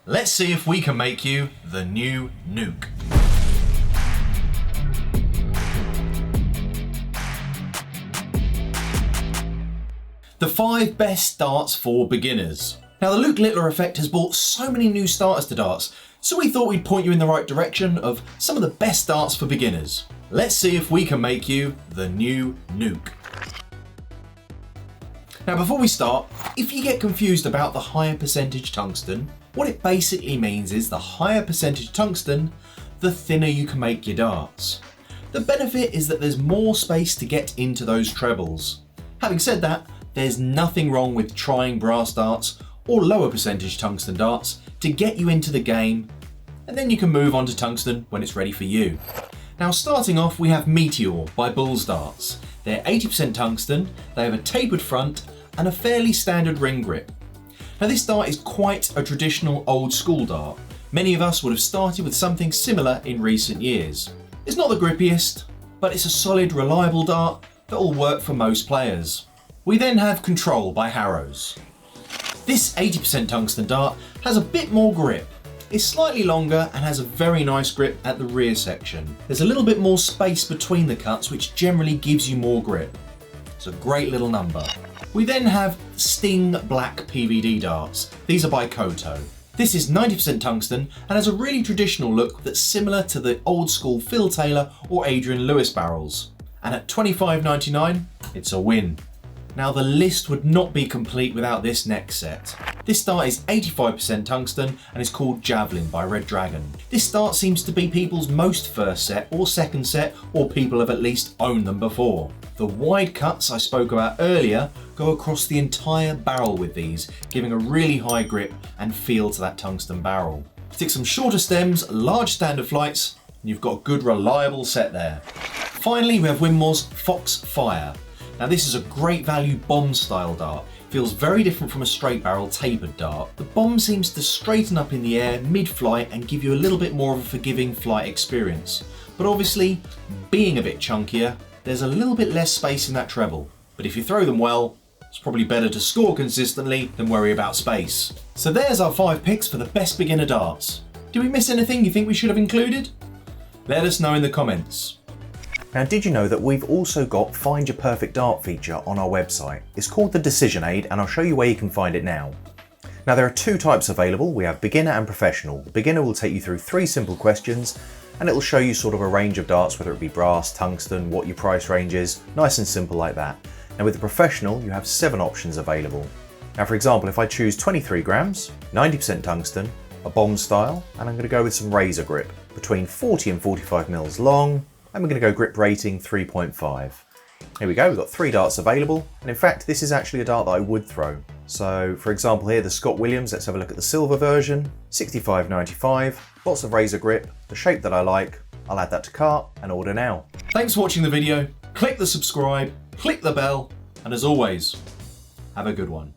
Let's see if we can make you the new nuke. The 5 best darts for beginners. Now the Luke Littler effect has brought so many new starters to darts, so we thought we'd point you in the right direction of some of the best darts for beginners. Let's see if we can make you the new nuke. Now before we start, if you get confused about the higher percentage tungsten, what it basically means is the higher percentage tungsten, the thinner you can make your darts. The benefit is that there's more space to get into those trebles. Having said that, there's nothing wrong with trying brass darts or lower percentage tungsten darts to get you into the game, and then you can move on to tungsten when it's ready for you. Now starting off, we have Meteor by Bulls Darts. They're 80% tungsten, they have a tapered front and a fairly standard ring grip. Now this dart is quite a traditional old school dart. Many of us would have started with something similar in recent years. It's not the grippiest, but it's a solid, reliable dart that will work for most players. We then have Control by Harrows. This 80% tungsten dart has a bit more grip. It's slightly longer and has a very nice grip at the rear section. There's a little bit more space between the cuts, which generally gives you more grip. It's a great little number. We then have Sting Black PVD darts. These are by KOTO. This is 90% tungsten and has a really traditional look that's similar to the old school Phil Taylor or Adrian Lewis barrels. And at $25.99, it's a win. Now the list would not be complete without this next set. This dart is 85% tungsten and is called Javelin by Red Dragon. This dart seems to be people's most first set or second set, or people have at least owned them before. The wide cuts I spoke about earlier go across the entire barrel with these, giving a really high grip and feel to that tungsten barrel. Stick some shorter stems, large standard flights, and you've got a good reliable set there. Finally, we have Winmau's Foxfire. Now this is a great value bomb style dart. Feels very different from a straight barrel tapered dart. The bomb seems to straighten up in the air mid-flight and give you a little bit more of a forgiving flight experience. But obviously, being a bit chunkier, there's a little bit less space in that treble. But if you throw them well, it's probably better to score consistently than worry about space. So there's our 5 picks for the best beginner darts. Did we miss anything you think we should have included? Let us know in the comments. Now, did you know that we've also got Find Your Perfect Dart feature on our website? It's called the Decision Aid, and I'll show you where you can find it now. Now, there are 2 types available. We have beginner and professional. The beginner will take you through 3 simple questions, and it will show you sort of a range of darts, whether it be brass, tungsten, what your price range is, nice and simple like that. Now with the professional, you have 7 options available. Now for example, if I choose 23 grams, 90% tungsten, a bomb style, and I'm going to go with some razor grip, between 40 and 45 mils long, and we're going to go grip rating 3.5. Here we go, we've got 3 darts available, and in fact this is actually a dart that I would throw. So for example here, the Scott Williams, let's have a look at the silver version, 65.95, lots of razor grip, the shape that I like. I'll add that to cart and order now. Thanks for watching the video. Click the subscribe, click the bell, and as always, have a good one.